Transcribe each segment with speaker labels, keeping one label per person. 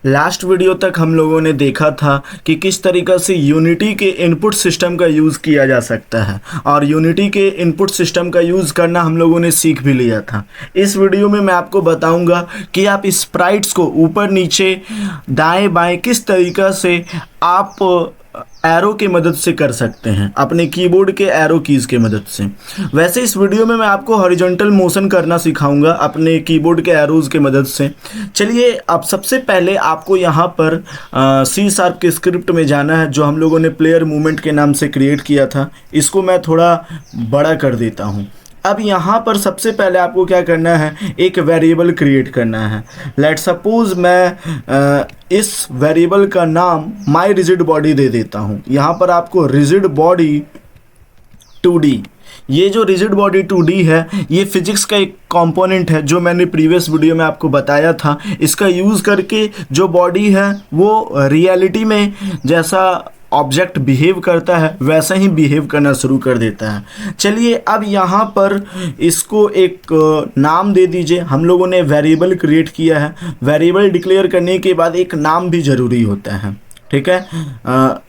Speaker 1: Last video तक हम लोगों ने देखा था कि किस तरीक़ा से यूनिटी के इनपुट सिस्टम का यूज़ किया जा सकता है और यूनिटी के इनपुट सिस्टम का यूज़ करना हम लोगों ने सीख भी लिया था। इस वीडियो में मैं आपको बताऊंगा कि आप स्प्राइट्स को ऊपर नीचे दाएं बाएं किस तरीक़ा से आप एरो की मदद से कर सकते हैं, अपने कीबोर्ड के एरो कीज़ के मदद से। वैसे इस वीडियो में मैं आपको हॉरिजॉन्टल मोशन करना सिखाऊंगा अपने कीबोर्ड के एरोज़ के मदद से। चलिए, अब सबसे पहले आपको यहाँ पर सी शार्प के स्क्रिप्ट में जाना है, जो हम लोगों ने प्लेयर मूवमेंट के नाम से क्रिएट किया था। इसको मैं थोड़ा बड़ा कर देता हूँ। अब यहाँ पर सबसे पहले आपको क्या करना है, एक वेरिएबल क्रिएट करना है। लेट सपोज मैं इस वेरिएबल का नाम माई रिजिड बॉडी दे देता हूँ। यहाँ पर आपको रिजिड बॉडी 2D, ये जो रिजिड बॉडी 2D है, ये फिजिक्स का एक कंपोनेंट है जो मैंने प्रीवियस वीडियो में आपको बताया था। इसका यूज़ करके जो बॉडी है वो रियलिटी में जैसा ऑब्जेक्ट बिहेव करता है वैसा ही बिहेव करना शुरू कर देता है। चलिए, अब यहाँ पर इसको एक नाम दे दीजिए। हम लोगों ने वेरिएबल क्रिएट किया है। वेरिएबल डिक्लेयर करने के बाद एक नाम भी ज़रूरी होता है, ठीक है।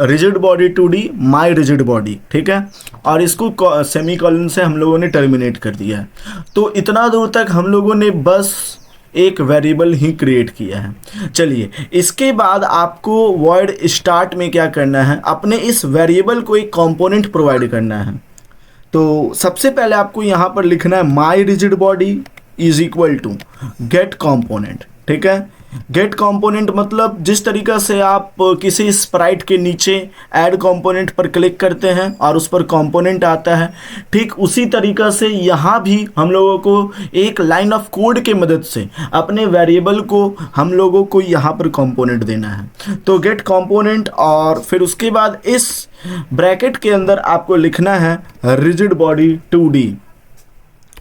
Speaker 1: रिजिड बॉडी 2D माई रिजिड बॉडी, ठीक है। और इसको सेमीकोलन से हम लोगों ने टर्मिनेट कर दिया है। तो इतना दूर तक हम लोगों ने बस एक वेरिएबल ही क्रिएट किया है। चलिए, इसके बाद आपको वॉइड स्टार्ट में क्या करना है, अपने इस वेरिएबल को एक कंपोनेंट प्रोवाइड करना है। तो सबसे पहले आपको यहाँ पर लिखना है my rigid body is equal to get component, ठीक है। गेट कंपोनेंट मतलब जिस तरीक़ा से आप किसी स्प्राइट के नीचे ऐड कंपोनेंट पर क्लिक करते हैं और उस पर कंपोनेंट आता है, ठीक उसी तरीक़ा से यहाँ भी हम लोगों को एक लाइन ऑफ कोड के मदद से अपने वेरिएबल को हम लोगों को यहाँ पर कंपोनेंट देना है। तो गेट कंपोनेंट, और फिर उसके बाद इस ब्रैकेट के अंदर आपको लिखना है rigid body 2D,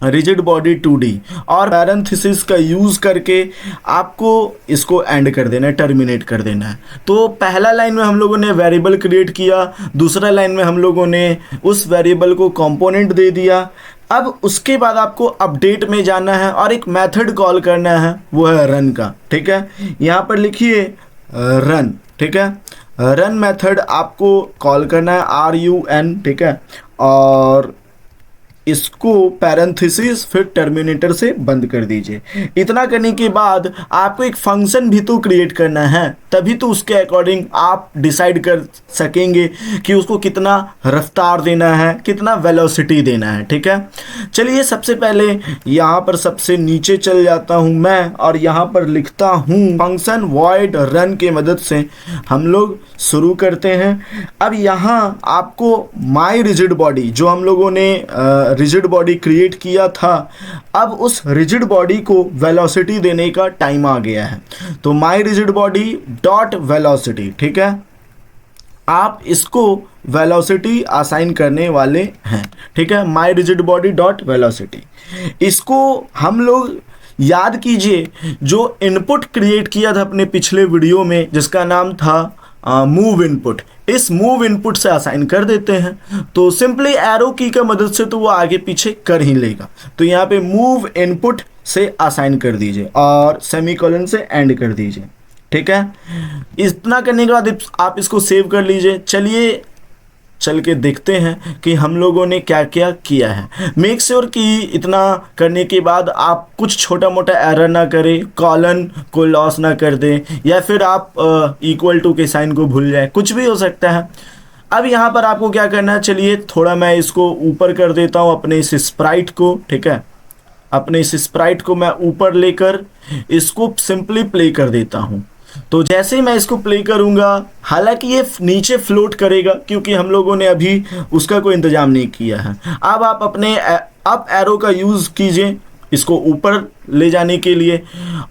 Speaker 1: rigid body 2D, और पैरेंथेसिस का यूज़ करके आपको इसको एंड कर देना है, टर्मिनेट कर देना है। तो पहला लाइन में हम लोगों ने वेरिएबल क्रिएट किया, दूसरा लाइन में हम लोगों ने उस वेरिएबल को कंपोनेंट दे दिया। अब उसके बाद आपको अपडेट में जाना है और एक मेथड कॉल करना है, वो है रन का, ठीक है। यहाँ पर लिखिए रन, ठीक है। रन मेथड आपको कॉल करना है RUN, ठीक है। और इसको पैरेंथेसिस फिर टर्मिनेटर से बंद कर दीजिए। इतना करने के बाद आपको एक फंक्शन भी तो क्रिएट करना है, तभी तो उसके अकॉर्डिंग आप डिसाइड कर सकेंगे कि उसको कितना रफ्तार देना है, कितना वेलोसिटी देना है, ठीक है। चलिए, सबसे पहले यहाँ पर सबसे नीचे चल जाता हूँ मैं और यहाँ पर लिखता हूँ फंक्शन वॉइड रन के मदद से हम लोग शुरू करते हैं। अब यहाँ आपको माई रिजिड बॉडी, जो हम लोगों ने रिजिड बॉडी क्रिएट किया था, अब उस रिजिड बॉडी को वेलोसिटी देने का टाइम आ गया है। तो माई रिजिड बॉडी डॉट वेलोसिटी, ठीक है। आप इसको वेलोसिटी असाइन करने वाले हैं, ठीक है। My rigid body dot velocity, इसको हम लोग याद कीजिए जो इनपुट क्रिएट किया था अपने पिछले वीडियो में, जिसका नाम था मूव इनपुट, इस मूव इनपुट से असाइन कर देते हैं। तो सिंपली एरो की का मदद से तो वो आगे पीछे कर ही लेगा। तो यहाँ पे मूव इनपुट से असाइन कर दीजिए और सेमीकोलन से एंड कर दीजिए, ठीक है। इतना करने के बाद आप इसको सेव कर लीजिए। चलिए, चल के देखते हैं कि हम लोगों ने क्या क्या किया है। मेक श्योर कि इतना करने के बाद आप कुछ छोटा मोटा एरर ना करें, कॉलन को लॉस ना कर दें, या फिर आप इक्वल टू के साइन को भूल जाए, कुछ भी हो सकता है। अब यहाँ पर आपको क्या करना है, चलिए थोड़ा मैं इसको ऊपर कर देता हूँ अपने इस स्प्राइट को, ठीक है। अपने इस स्प्राइट को मैं ऊपर लेकर इसको सिंपली प्ले कर देता हूँ। तो जैसे ही मैं इसको प्ले करूंगा, हालांकि ये नीचे फ्लोट करेगा क्योंकि हम लोगों ने अभी उसका कोई इंतजाम नहीं किया है। अब आप अपने अप एरो का यूज़ कीजिए इसको ऊपर ले जाने के लिए,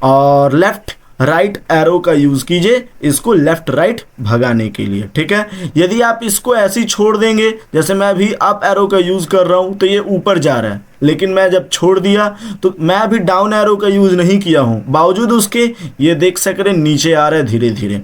Speaker 1: और लेफ्ट राइट एरो का यूज़ कीजिए इसको लेफ्ट राइट भगाने के लिए, ठीक है। यदि आप इसको ऐसे ही छोड़ देंगे, जैसे मैं अभी अप एरो का यूज़ कर रहा हूँ तो ये ऊपर जा रहा है, लेकिन मैं जब छोड़ दिया तो मैं अभी डाउन एरो का यूज़ नहीं किया हूँ, बावजूद उसके ये देख सक रहे नीचे आ रहा है धीरे धीरे।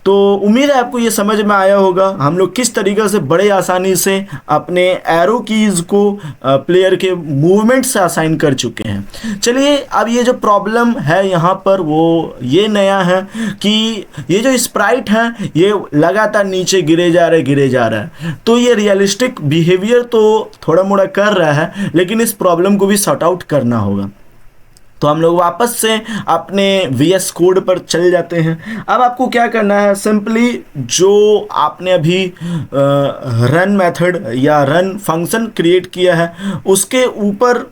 Speaker 1: तो उम्मीद है आपको ये समझ में आया होगा हम लोग किस तरीके से बड़े आसानी से अपने एरो कीज़ को प्लेयर के मूवमेंट से असाइन कर चुके हैं। चलिए अब ये जो प्रॉब्लम है यहाँ पर वो ये नया है कि ये जो स्प्राइट है ये लगातार नीचे गिरे जा रहा है। तो ये रियलिस्टिक बिहेवियर तो थोड़ा मोड़ा कर रहा है, लेकिन इस प्रॉब्लम को भी सॉर्ट आउट करना होगा। तो हम लोग वापस से अपने VS कोड पर चल जाते हैं। अब आपको क्या करना है, सिंपली जो आपने अभी रन मेथड या रन फंक्शन क्रिएट किया है उसके ऊपर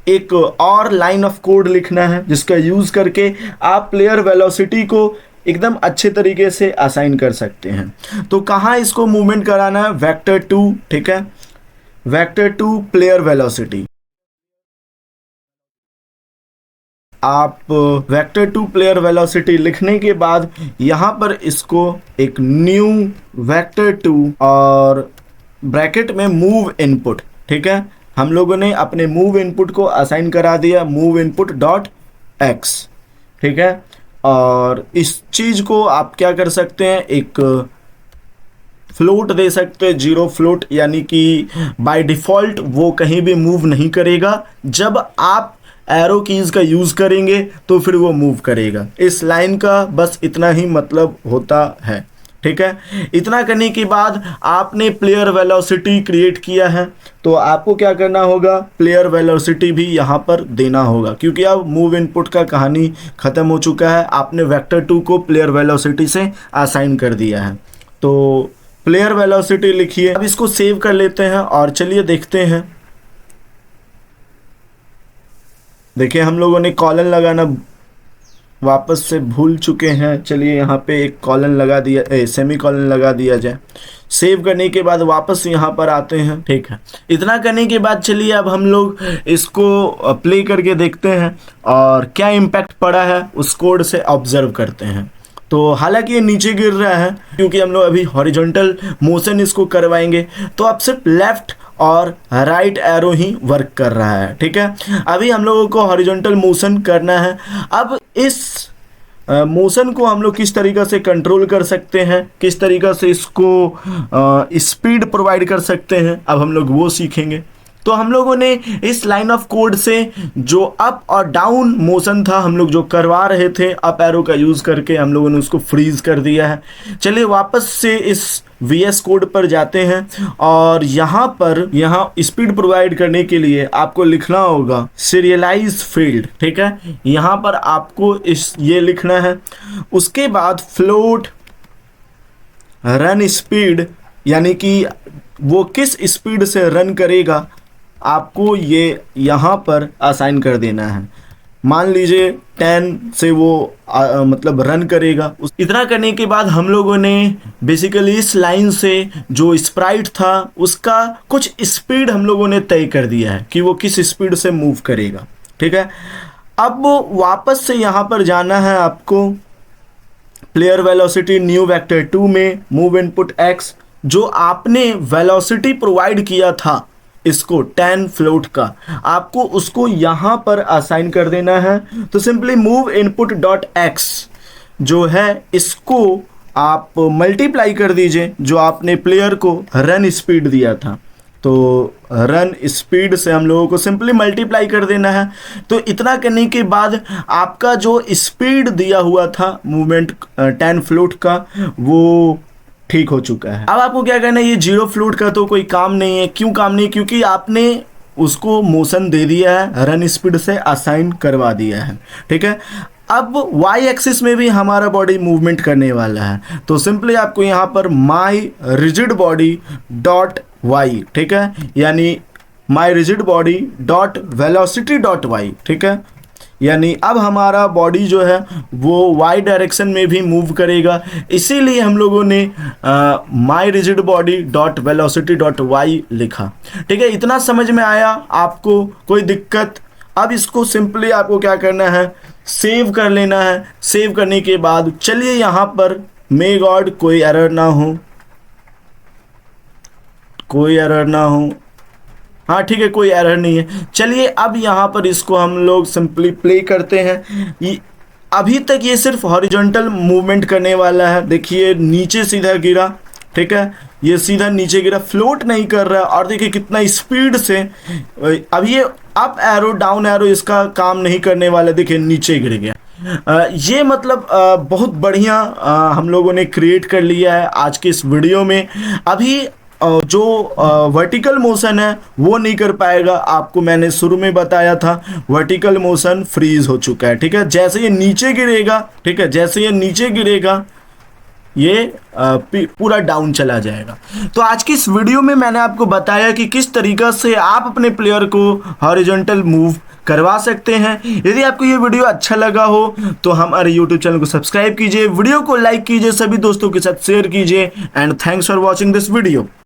Speaker 1: एक और लाइन ऑफ कोड लिखना है, जिसका यूज़ करके आप प्लेयर वेलोसिटी को एकदम अच्छे तरीके से असाइन कर सकते हैं। तो कहाँ इसको मूवमेंट कराना है, वेक्टर 2, ठीक है, वेक्टर 2 प्लेयर वेलोसिटी। आप वेक्टर 2 प्लेयर वेलोसिटी लिखने के बाद यहाँ पर इसको एक न्यू वेक्टर 2 और ब्रैकेट में मूव इनपुट, ठीक है, हम लोगों ने अपने मूव इनपुट को असाइन करा दिया मूव इनपुट डॉट एक्स, ठीक है। और इस चीज़ को आप क्या कर सकते हैं, एक फ्लोट दे सकते हैं, 0 फ्लोट, यानी कि बाय डिफ़ॉल्ट वो कहीं भी मूव नहीं करेगा, जब आप एरो कीज़ का यूज़ करेंगे तो फिर वो मूव करेगा। इस लाइन का बस इतना ही मतलब होता है, ठीक है। इतना करने के बाद आपने प्लेयर वेलोसिटी क्रिएट किया है, तो आपको क्या करना होगा, प्लेयर वेलोसिटी भी यहाँ पर देना होगा, क्योंकि अब मूव इनपुट का कहानी ख़त्म हो चुका है। आपने वेक्टर 2 को प्लेयर वेलोसिटी से असाइन कर दिया है। तो प्लेयर वेलोसिटी लिखिए। अब इसको सेव कर लेते हैं और चलिए देखते हैं। देखिए हम लोगों ने कॉलन लगाना वापस से भूल चुके हैं। चलिए यहाँ पे एक कॉलन लगा दिया, सेमी कॉलन लगा दिया जाए। सेव करने के बाद वापस यहाँ पर आते हैं, ठीक है। इतना करने के बाद चलिए अब हम लोग इसको प्ले करके देखते हैं और क्या इम्पैक्ट पड़ा है उस कोड से ऑब्जर्व करते हैं। तो हालांकि ये नीचे गिर रहा है क्योंकि हम लोग अभी हॉरिजॉन्टल मोशन इसको करवाएंगे, तो अब सिर्फ लेफ्ट और राइट एरो ही वर्क कर रहा है, ठीक है। अभी हम लोगों को हॉरिजॉन्टल मोशन करना है। अब इस मोशन को हम लोग किस तरीक़े से कंट्रोल कर सकते हैं, किस तरीक़े से इसको स्पीड प्रोवाइड कर सकते हैं, अब हम लोग वो सीखेंगे। तो हम लोगों ने इस लाइन ऑफ कोड से जो अप और डाउन मोशन था हम लोग जो करवा रहे थे अप एरो का यूज़ करके, हम लोगों ने उसको फ्रीज कर दिया है। चलिए वापस से इस VS कोड पर जाते हैं और यहाँ स्पीड प्रोवाइड करने के लिए आपको लिखना होगा सीरियलाइज फील्ड, ठीक है। यहाँ पर आपको ये लिखना है। उसके बाद फ्लोट रन स्पीड, यानी कि वो किस स्पीड से रन करेगा आपको ये यहाँ पर असाइन कर देना है। मान लीजिए 10 से वो मतलब रन करेगा। इतना करने के बाद हम लोगों ने बेसिकली इस लाइन से जो स्प्राइट था उसका कुछ स्पीड हम लोगों ने तय कर दिया है कि वो किस स्पीड से मूव करेगा, ठीक है। अब वापस से यहाँ पर जाना है आपको प्लेयर वेलोसिटी न्यू वेक्टर 2 में मूव इनपुट एक्स, जो आपने वेलोसिटी प्रोवाइड किया था इसको 10 फ्लोट का, आपको उसको यहाँ पर असाइन कर देना है। तो simply move input dot x जो है इसको आप मल्टीप्लाई कर दीजिए जो आपने प्लेयर को रन स्पीड दिया था। तो रन स्पीड से हम लोगों को सिंपली मल्टीप्लाई कर देना है। तो इतना करने के बाद आपका जो स्पीड दिया हुआ था मूवमेंट 10 फ्लोट का वो ठीक हो चुका है। अब आपको क्या करना है, ये 0 फ्लोट का तो कोई काम नहीं है। क्यों काम नहीं? क्योंकि आपने उसको मोशन दे दिया है, रन स्पीड से असाइन करवा दिया है, ठीक है। अब y एक्सिस में भी हमारा बॉडी मूवमेंट करने वाला है, तो सिंपली आपको यहाँ पर my rigid body dot Y, ठीक है, यानी my rigid body dot velocity dot Y, ठीक है। यानी अब हमारा बॉडी जो है वो y डायरेक्शन में भी मूव करेगा, इसीलिए हम लोगों ने my rigid body dot velocity dot Y लिखा, ठीक है। इतना समझ में आया आपको? कोई दिक्कत? अब इसको सिंपली आपको क्या करना है, सेव कर लेना है। सेव करने के बाद चलिए यहाँ पर मे गॉड कोई एरर ना हो, कोई एरर ना हो, हाँ ठीक है, कोई एरर नहीं है। चलिए अब यहाँ पर इसको हम लोग सिंपली प्ले करते हैं। अभी तक ये सिर्फ हॉरिजॉन्टल मूवमेंट करने वाला है। देखिए नीचे सीधा गिरा, ठीक है, ये सीधा नीचे गिरा, फ्लोट नहीं कर रहा है। और देखिए कितना स्पीड से, अब ये अप एरो डाउन एरो इसका काम नहीं करने वाला, देखिए नीचे गिर गया। ये मतलब बहुत बढ़िया हम लोगों ने क्रिएट कर लिया है आज के इस वीडियो में। अभी जो वर्टिकल मोशन है वो नहीं कर पाएगा, आपको मैंने शुरू में बताया था वर्टिकल मोशन फ्रीज हो चुका है, ठीक है। जैसे ये नीचे गिरेगा, ठीक है, जैसे ये नीचे गिरेगा ये पूरा डाउन चला जाएगा। तो आज की इस वीडियो में मैंने आपको बताया कि किस तरीका से आप अपने प्लेयर को हॉरिजॉन्टल मूव करवा सकते हैं। यदि आपको ये वीडियो अच्छा लगा हो तो हमारे यूट्यूब चैनल को सब्सक्राइब कीजिए, वीडियो को लाइक कीजिए, सभी दोस्तों के साथ शेयर कीजिए। And thanks for watching this video.